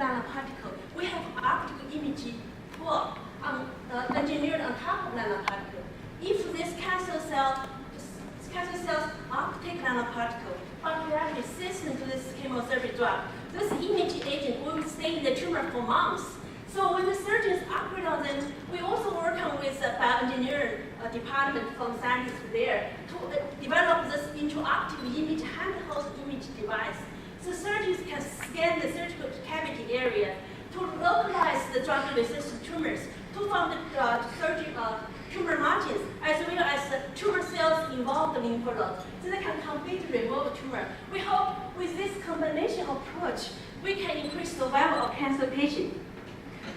nanoparticle. We have optical imaging tool engineered on top of nanoparticle. If this cancer cells uptake nanoparticle, but we are resistant to this chemotherapy drug, this imaging agent will stay in the tumor for months. So when the surgeons operate on them, we also work on with the bioengineering department from scientists there to develop this into optical image handheld image device. So surgeons can scan the surgical cavity area to localize the drug-resistant tumors, to find the tumor margins, as well as the tumor cells involved in lymph nodes, so they can completely remove tumor. We hope with this combination approach, we can increase survival of cancer patients.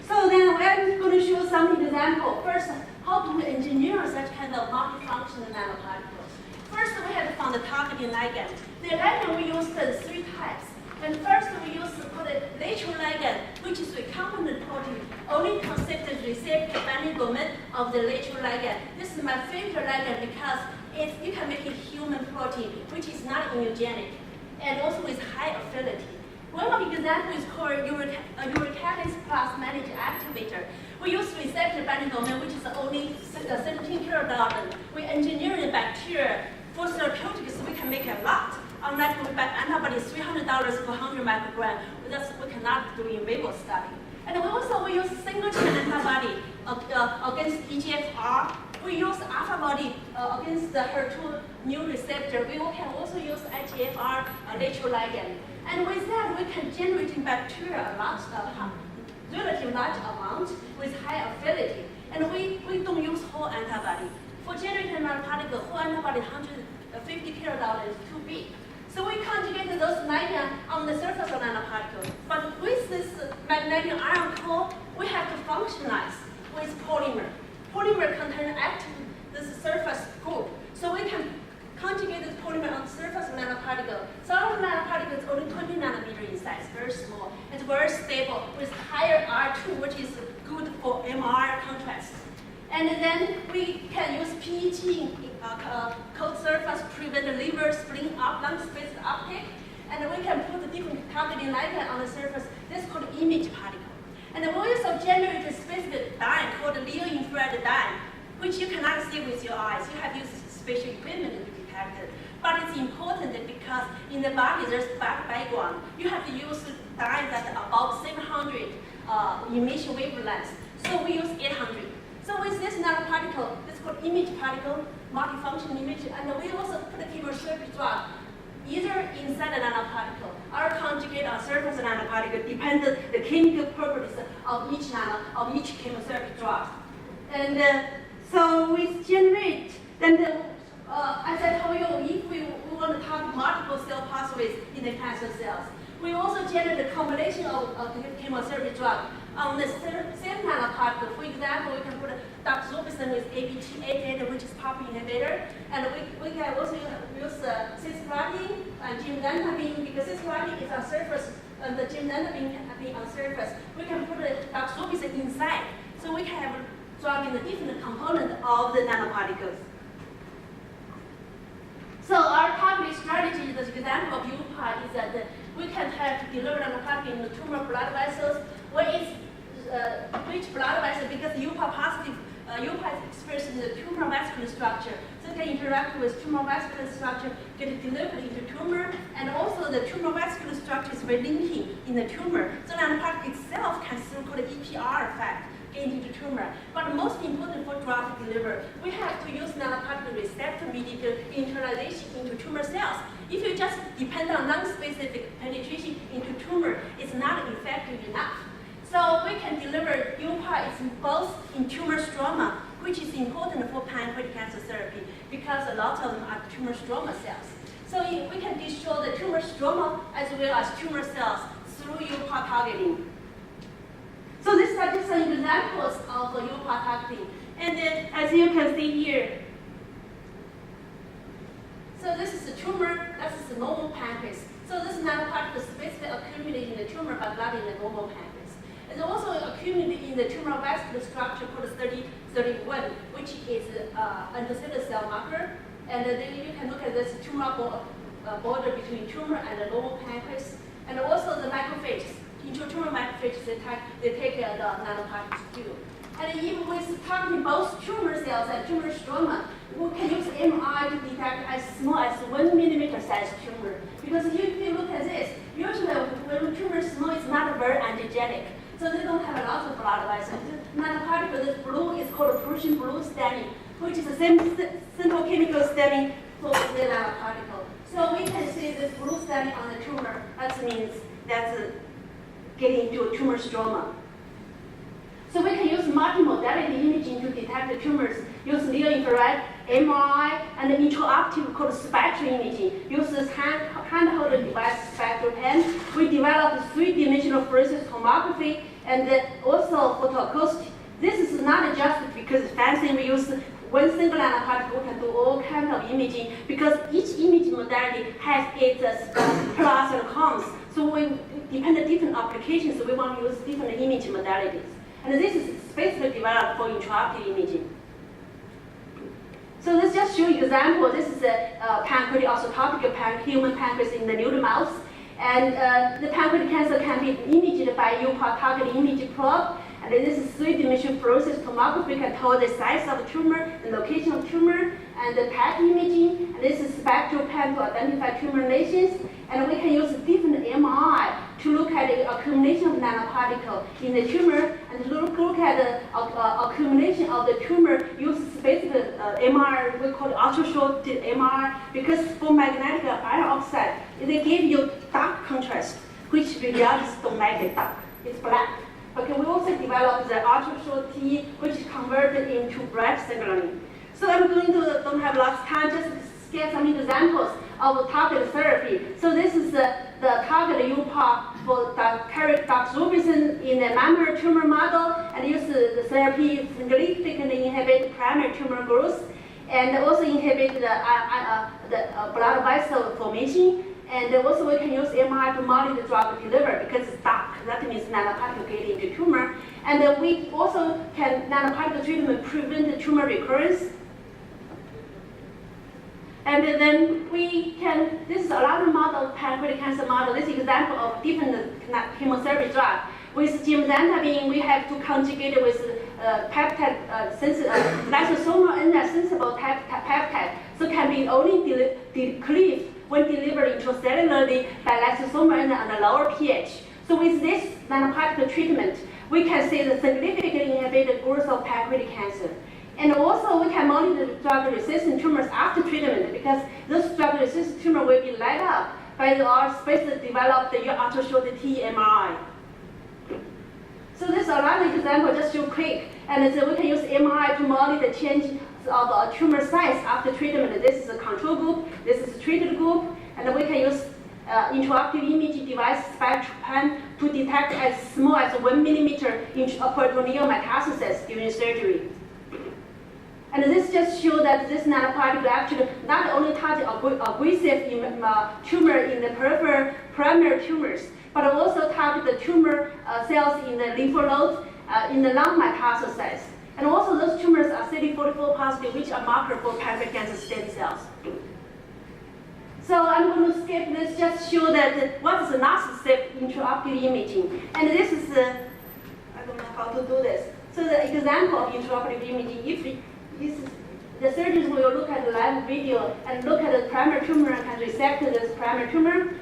So then we're going to show some examples. First, how do we engineer such kind of multifunctional nanoparticles? First, we have to find the targeting ligand. The ligand we use the 3 types. And first, we use the lateral ligand, which is recombinant protein, only consists the receptor binding domain of the lateral ligand. This is my favorite ligand because you can make a human protein, which is not immunogenic, and also with high affinity. One of the examples is called uricase plus managed activator. We use receptor binding domain, which is only 17 kilodalton. We engineer the bacteria for therapeutics, we can make a lot. Unlike with antibodies, $300 per 100 microgram. That's we cannot do in vivo study. And we use single-chain antibody against EGFR. We use alpha body against the HER2 new receptor. We can also use IGFR lateral ligand. And with that, we can generate in bacteria relatively large amount with high affinity. And we don't use whole antibody. For generating nanoparticle, whole antibody 150 kilodalton is too big. So we conjugate those ligands on the surface of nanoparticle. But with this magnetic ion core, we have to functionalize with polymer. Polymer contains this surface group. So we can conjugate this polymer on the surface of nanoparticle. So our nanoparticle is only 20 nanometer in size, very small. It's very stable with higher R2, which is good for MR contrast. And then we can use PET coat surface to prevent the liver splitting up, lung space uptake. And we can put the different targeting ligand on the surface. This is called image particle. And we also generate a specific dye called near-infrared dye, which you cannot see with your eyes. You have to use special equipment to detect it. But it's important because in the body there's background. You have to use dye that about 700 emission wavelengths. So we use 800. So with this nanoparticle, this is called image particle, multifunction image, and we also put the chemotherapy drug either inside the nanoparticle or conjugate on surface of nanoparticle, depends on the chemical properties of each chemotherapy drug. And so we generate, then as I told you, if we want to target multiple cell pathways in the cancer cells, we also generate a combination of chemotherapy drug on the same nanoparticle. For example, we can put doxorubicin with ABT88, which is PARP inhibitor, and we can also use cisplatin and gemcitabine, because cisplatin is on surface and the gemcitabine on surface. We can put the doxorubicin inside, so we can have a drug in the different component of the nanoparticles. So our targeting strategy, the example of UPA is that we can have delivered nanoparticle in the tumor blood vessels, where it's rich blood vessel, because UPA positive, UPA is expressed in the tumor vascular structure. So it can interact with tumor vascular structure, get delivered into tumor, and also the tumor vascular structure is relinking in the tumor. So nanoparticle itself can still call the EPR effect, get into the tumor. But most important for drug delivery, we have to use nanoparticle receptor-mediated internalization into tumor cells. If you just depend on non-specific penetration into tumor, it's not effective enough. So we can deliver UPA both in tumor stroma, which is important for pancreatic cancer therapy because a lot of them are tumor stroma cells. So we can destroy the tumor stroma as well as tumor cells through UPA targeting. So these are just some examples of UPA targeting. And then, as you can see here, so this is the tumor, that is the normal pancreas. So this nanoparticle specifically accumulated in the tumor but not in the normal pancreas. It's also accumulated in the tumor vascular structure called 3031, which is endothelial cell marker. And then you can look at this tumor border between tumor and the normal pancreas. And also the macrophages. intratumor macrophages, they take the nanoparticles too. And even with targeting both tumor cells and tumor stroma, we can use MRI to detect as small as 1 millimeter size tumor. Because if you look at this, usually when tumor is small, it's not very antigenic. So they don't have a lot of blood vessels. Nanoparticle, this blue is called Prussian blue staining, which is the same simple chemical staining for the nanoparticle. So we can see this blue staining on the tumor. That means that's getting into a tumor stroma. So we can use multimodality imaging to detect the tumors. Use near-infrared, MRI, and the intraoptic called spectral imaging. Use this handheld device, spectral pen. We developed three-dimensional fluorescence tomography and also photoacoustic. This is not just because it's fancy. We use one single nanoparticle, we can do all kinds of imaging because each imaging modality has its pros and cons. So we depend on different applications, so we want to use different imaging modalities. And this is specifically developed for intraoptic imaging. So let's just show you an example. This is a pancreatic orthotopic human pancreas in the nude mouse. And the pancreatic cancer can be imaged by UPAR targeted imaging probe. And this is three-dimensional fluorescence tomography. We can tell the size of the tumor, the location of tumor, and the PET imaging. And this is spectral pen to identify tumor lesions. And we can use different MRI to look at the accumulation of nanoparticle in the tumor and look at the accumulation of the tumor. Use specific MR, we call it ultra-short MR, because for magnetic iron oxide, they give you dark contrast, which radiologists don't like it dark. It's black. Okay, we also developed the ultra-short T, which is converted into bright signaling. So I'm going to, don't have lots of time, just get some examples of targeted therapy. So this is the targeted UPAR for doxorubicin in the mammary tumor model, and use the therapy significantly inhibit primary tumor growth, and also inhibit the blood vessel formation. And also we can use MRI to monitor the drug delivery because it's dark. That means nanoparticle get into tumor. And then we also can nanoparticle treatment prevent the tumor recurrence. And then we can, this is another model, pancreatic cancer model. This is example of different chemotherapy drug. With gemcitabine, we have to conjugate it with peptide, lysosomal enzyme sensible peptide. So can be only cleaved when delivered intracellularly by lysosomal enzyme at a lower pH. So with this nanoparticle treatment, we can see the significantly inhibited growth of pancreatic cancer. And also we can monitor drug-resistant tumors after treatment because those drug-resistant tumors will be light up by our specially developed ultra-short T MRI. So this is another example, just real quick. And so we can use MRI to monitor change of tumor size after treatment. This is a control group, this is a treated group, and we can use intraoptic imaging device spectral pen to detect as small as 1 millimeter peritoneal metastasis during surgery. And this just shows that this nanoparticle actually not only target aggressive tumor in the peripheral primary tumors, but also target the tumor cells in the lymph nodes in the lung metastasis. And also those tumors are CD44 positive, which are marker for pancreatic cancer stem cells. So I'm going to skip this, just show that what is the last step intraoptic imaging. And this is, I don't know how to do this. So the example of intraoptic imaging, the surgeons will look at the live video and look at the primary tumor and can resect this primary tumor.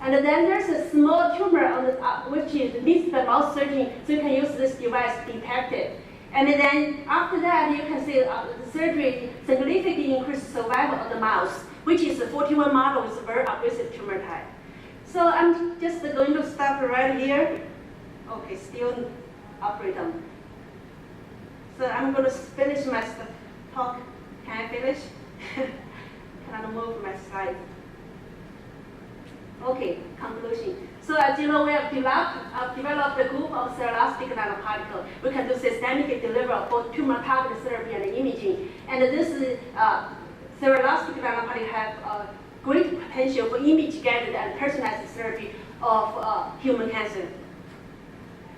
And then there's a small tumor on the, which is missed by mouth surgery, so you can use this device to detect it. And then after that, you can see the surgery significantly increases survival of the mouse, which is a 41 model with a very aggressive tumor type. So I'm just going to stop right here. Okay, still operate on. So I'm going to finish my talk. Can I finish? Can I move my slide? Okay, conclusion. So as you know, we have developed a group of cerebrospinal nanoparticles. We can do systemic delivery for tumor targeted therapy and imaging. And this cerebrospinal nanoparticle have great potential for image-guided and personalized therapy of human cancer.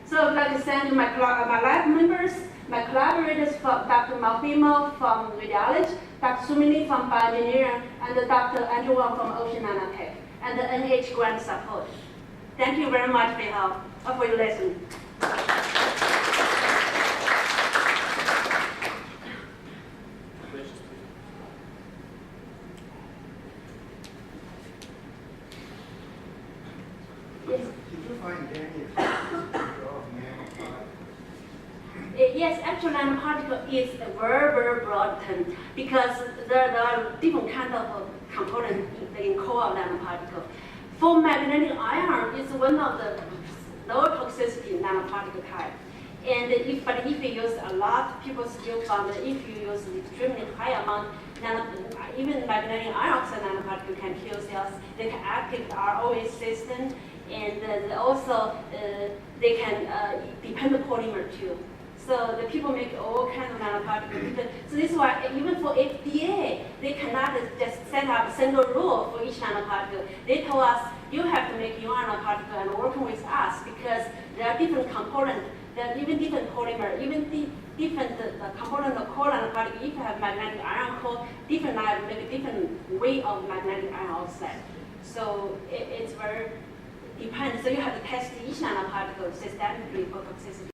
So I'd like to thank my lab members, my collaborators from Dr. Malfimo from radiology, Dr. Sumini from bioengineering, and Dr. Andrew Wang from Ocean Nanotech, and the NIH grant support. Thank you very much for your help, for your lesson. Yes. Did you find any examples of nanoparticles? Yes, actually nanoparticle is a very, very broad term because there are different kinds of components in core of nanoparticle. For magnetic ion, it's one of the low toxicity nanoparticle type. And but if you use a lot, people still found that if you use extremely high amount, even magnetic ion oxide nanoparticle can kill cells. They can activate the ROA system, and also they can depend on polymer too. So the people make all kinds of nanoparticles. So this is why even for FDA, they cannot just set up a single rule for each nanoparticle. They told us, you have to make your nanoparticle and working with us because there are different components. There are even different polymer, even different component of core nanoparticle. If you have magnetic ion core, different lab make a different way of magnetic ion oxide. So it's very depends. So you have to test each nanoparticle systemically for toxicity.